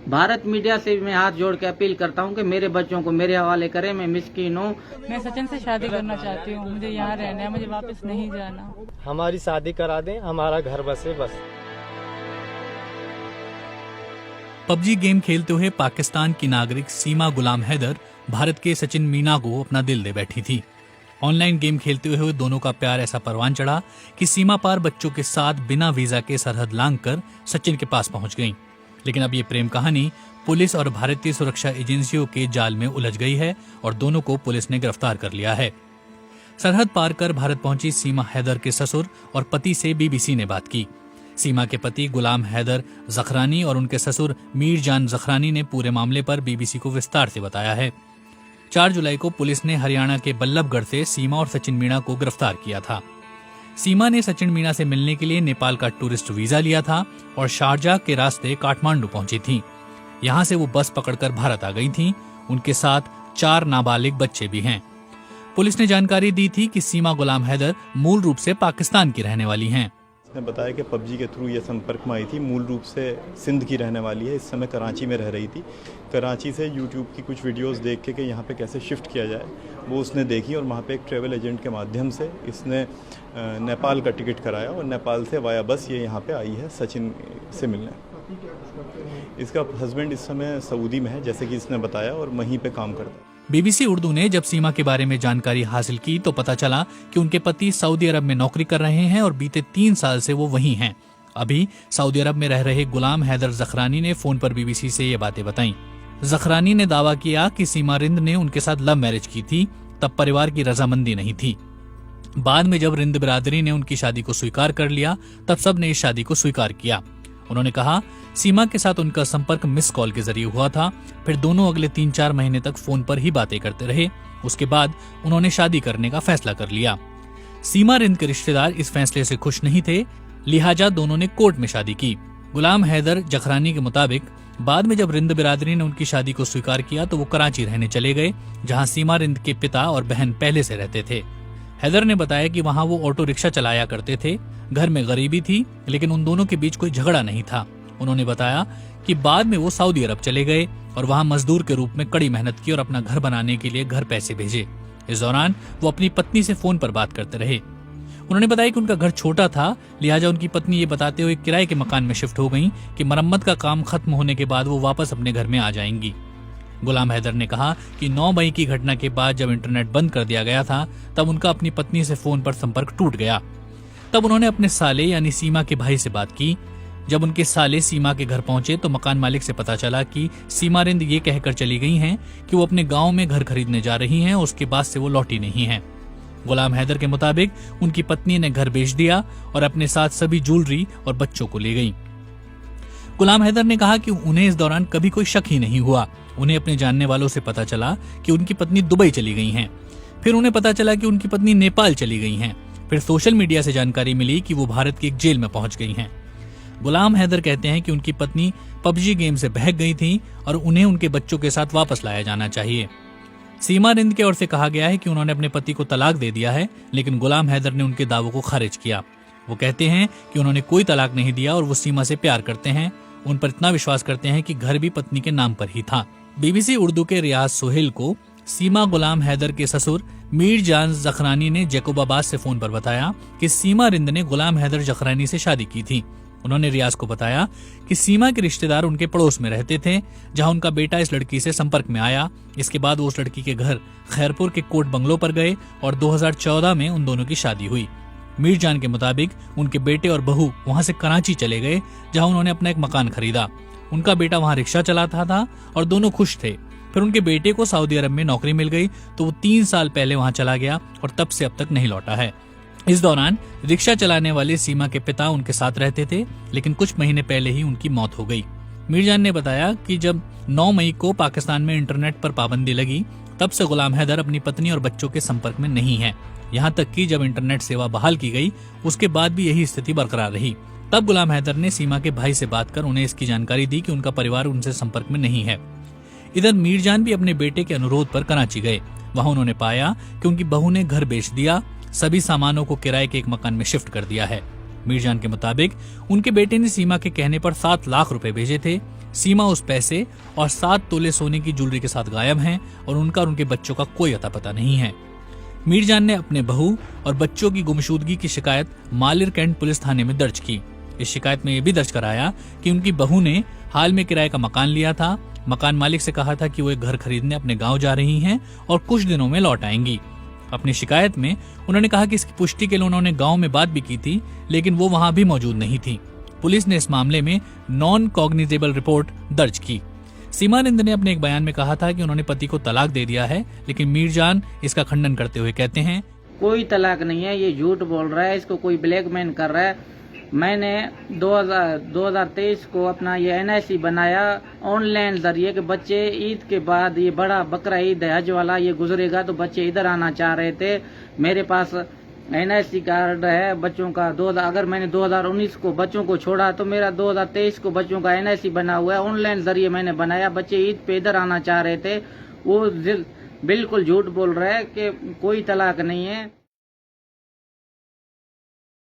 Bharat media से मैं हाथ जोड़ के अपील करता हूं कि मेरे बच्चों को मेरे हवाले करें। मैं मिस्कीन हूं। मैं सचिन से शादी करना चाहती हूँ। मुझे यहाँ रहना है, मुझे वापस नहीं जाना। हमारी शादी करा दें, हमारा घर बसे बस। पबजी गेम खेलते हुए पाकिस्तान की नागरिक सीमा गुलाम हैदर भारत के सचिन मीना को अपना दिल दे बैठी थी। ऑनलाइन गेम खेलते हुए दोनों का प्यार ऐसा परवान चढ़ा कि सीमा पार बच्चों के साथ बिना वीजा के सरहद लांघकर सचिन के पास पहुंच गईं। लेकिन अब ये प्रेम कहानी पुलिस और भारतीय सुरक्षा एजेंसियों के जाल में उलझ गई है और दोनों को पुलिस ने गिरफ्तार कर लिया है। सरहद पार कर भारत पहुंची सीमा हैदर के ससुर और पति से बीबीसी ने बात की। सीमा के पति गुलाम हैदर जखरानी और उनके ससुर मीर जान जखरानी ने पूरे मामले पर बीबीसी को विस्तार से बताया है। 4 जुलाई को पुलिस ने हरियाणा के बल्लभगढ़ से सीमा और सचिन मीणा को गिरफ्तार किया था। सीमा ने सचिन मीणा से मिलने के लिए नेपाल का टूरिस्ट वीजा लिया था और शारजाह के रास्ते काठमांडू पहुंची थी। यहां से वो बस पकड़कर भारत आ गई थी। उनके साथ 4 नाबालिग बच्चे भी हैं। पुलिस ने जानकारी दी थी कि सीमा गुलाम हैदर मूल रूप से पाकिस्तान की रहने वाली हैं। ने बताया कि पबजी के थ्रू ये संपर्क में आई थी। मूल रूप से सिंध की रहने वाली है। इस समय कराची में रह रही थी। कराची से यूट्यूब की कुछ वीडियोस देख के कि यहाँ पे कैसे शिफ्ट किया जाए वो उसने देखी और वहाँ पे एक ट्रैवल एजेंट के माध्यम से इसने नेपाल का टिकट कराया और नेपाल से वाया बस ये यहाँ पे आई है सचिन से मिलने। इसका हस्बैंड इस समय सऊदी में है, जैसे कि इसने बताया, और वहीं पे काम करता है। बीबीसी उर्दू ने जब सीमा के बारे में जानकारी हासिल की तो पता चला कि उनके पति सऊदी अरब में नौकरी कर रहे हैं और बीते 3 साल से वो वहीं हैं। अभी सऊदी अरब में रह रहे गुलाम हैदर जखरानी ने फोन पर बीबीसी से ये बातें बताईं। जखरानी ने दावा किया कि सीमा रिंद ने उनके साथ लव मैरिज की थी, तब परिवार की रजामंदी नहीं थी। बाद में जब रिंद बिरादरी ने उनकी शादी को स्वीकार कर लिया तब सब ने इस शादी को स्वीकार किया। उन्होंने कहा सीमा के साथ उनका संपर्क मिस कॉल के जरिए हुआ था। फिर दोनों अगले 3-4 महीने तक फोन पर ही बातें करते रहे। उसके बाद उन्होंने शादी करने का फैसला कर लिया। सीमा रिंद के रिश्तेदार इस फैसले से खुश नहीं थे, लिहाजा दोनों ने कोर्ट में शादी की। गुलाम हैदर जखरानी के मुताबिक बाद में जब रिंद बिरादरी ने उनकी शादी को स्वीकार किया तो वो कराची रहने चले गए, जहाँ सीमा रिंद के पिता और बहन पहले से रहते थे। हैदर ने बताया कि वहाँ वो ऑटो रिक्शा चलाया करते थे। घर में गरीबी थी, लेकिन उन दोनों के बीच कोई झगड़ा नहीं था। उन्होंने बताया कि बाद में वो सऊदी अरब चले गए और वहाँ मजदूर के रूप में कड़ी मेहनत की और अपना घर बनाने के लिए घर पैसे भेजे। इस दौरान वो अपनी पत्नी से फोन पर बात करते रहे। उन्होंने बताया कि उनका घर छोटा था, लिहाजा उनकी पत्नी ये बताते हुए किराए के मकान में शिफ्ट हो गईं कि मरम्मत का काम खत्म होने के बाद वो वापस अपने घर में आ जाएंगी। गुलाम हैदर ने कहा कि 9 मई की घटना के बाद जब इंटरनेट बंद कर दिया गया था तब उनका अपनी पत्नी से फोन पर संपर्क टूट गया। तब उन्होंने अपने साले यानी सीमा के भाई से बात की। जब उनके साले सीमा के घर पहुंचे तो मकान मालिक से पता चला कि सीमा रिंद ये कहकर चली गई हैं कि वो अपने गांव में घर खरीदने जा रही हैं। उसके बाद से वो लौटी नहीं हैं। गुलाम हैदर के मुताबिक उनकी पत्नी ने घर बेच दिया और अपने साथ सभी ज्वेलरी और बच्चों को ले गई। गुलाम हैदर ने कहा कि उन्हें इस दौरान कभी कोई शक ही नहीं हुआ। उन्हें अपने जानने वालों से पता चला कि उनकी पत्नी दुबई चली गई हैं। फिर उन्हें पता चला कि उनकी पत्नी नेपाल चली गई हैं। फिर सोशल मीडिया से जानकारी मिली कि वो भारत की एक जेल में पहुंच गई हैं। गुलाम हैदर कहते हैं कि उनकी पत्नी पबजी गेम से बहक गई थी और उन्हें उनके बच्चों के साथ वापस लाया जाना चाहिए। सीमा रिंद की ओर से कहा गया है कि उन्होंने अपने पति को तलाक दे दिया है, लेकिन गुलाम हैदर ने उनके दावों को खारिज किया। वो कहते हैं कि उन्होंने कोई तलाक नहीं दिया और वो सीमा से प्यार करते हैं। उन पर इतना विश्वास करते हैं कि घर भी पत्नी के नाम पर ही था। बीबीसी उर्दू के रियाज सोहेल को सीमा गुलाम हैदर के ससुर मीर जान जखरानी ने जैकोबाबाद से फोन पर बताया कि सीमा रिंद ने गुलाम हैदर जखरानी से शादी की थी। उन्होंने रियाज को बताया कि सीमा के रिश्तेदार उनके पड़ोस में रहते थे, जहां उनका बेटा इस लड़की से संपर्क में आया। इसके बाद वो उस लड़की के घर खैरपुर के कोट बंगलो पर गए और 2014 में उन दोनों की शादी हुई। मीर जान के मुताबिक उनके बेटे और बहू वहां से कराची चले गए, जहां उन्होंने अपना एक मकान खरीदा। उनका बेटा वहां रिक्शा चलाता था और दोनों खुश थे। फिर उनके बेटे को सऊदी अरब में नौकरी मिल गई तो वो 3 साल पहले वहां चला गया और तब से अब तक नहीं लौटा है। इस दौरान रिक्शा चलाने वाले सीमा के पिता उनके साथ रहते थे, लेकिन कुछ महीने पहले ही उनकी मौत हो गई। मीरजान ने बताया कि जब 9 मई को पाकिस्तान में इंटरनेट पर पाबंदी लगी तब से गुलाम हैदर अपनी पत्नी और बच्चों के संपर्क में नहीं है। यहाँ तक कि जब इंटरनेट सेवा बहाल की गई उसके बाद भी यही स्थिति बरकरार रही। तब गुलाम हैदर ने सीमा के भाई से बात कर उन्हें इसकी जानकारी दी कि उनका परिवार उनसे संपर्क में नहीं है। इधर मीरजान भी अपने बेटे के अनुरोध पर कराची गए। वहां उन्होंने पाया कि उनकी बहू ने घर बेच दिया, सभी सामानों को किराए के एक मकान में शिफ्ट कर दिया है। मीरजान के मुताबिक उनके बेटे ने सीमा के कहने पर 7 लाख रुपए भेजे थे। सीमा उस पैसे और 7 तोले सोने की ज्वेलरी के साथ गायब हैं और उनका और उनके बच्चों का कोई अता पता नहीं है। मीरजान ने अपने बहू और बच्चों की गुमशुदगी की शिकायत मालिर कैंट पुलिस थाने में दर्ज की। इस शिकायत में यह भी दर्ज कराया कि उनकी बहू ने हाल में किराए का मकान लिया था। मकान मालिक से कहा था कि वो एक घर खरीदने अपने गांव जा रही हैं और कुछ दिनों में लौट आएंगी। अपनी शिकायत में उन्होंने कहा कि इसकी पुष्टि के लिए उन्होंने गांव में बात भी की थी, लेकिन वो वहां भी मौजूद नहीं थी। पुलिस ने इस मामले में नॉन कॉग्निजेबल रिपोर्ट दर्ज की। सीमानंद ने अपने एक बयान में कहा था कि उन्होंने पति को तलाक दे दिया है, लेकिन मीरजान इसका खंडन करते हुए कहते हैं, कोई तलाक नहीं है, ये झूठ बोल रहा है, इसको कोई ब्लैकमेल कर रहा है। मैंने 2023 को अपना ये NIC बनाया ऑनलाइन जरिए कि बच्चे ईद के बाद, ये बड़ा बकरा ईद है हज वाला, ये गुजरेगा तो बच्चे इधर आना चाह रहे थे। मेरे पास NIC कार्ड है बच्चों का। अगर मैंने 2019 को बच्चों को छोड़ा तो मेरा 2023 को बच्चों का NIC बना हुआ है। ऑनलाइन जरिए मैंने बनाया, बच्चे ईद पे इधर आना चाह रहे थे। वो बिल्कुल झूठ बोल रहा है कि कोई तलाक नहीं है।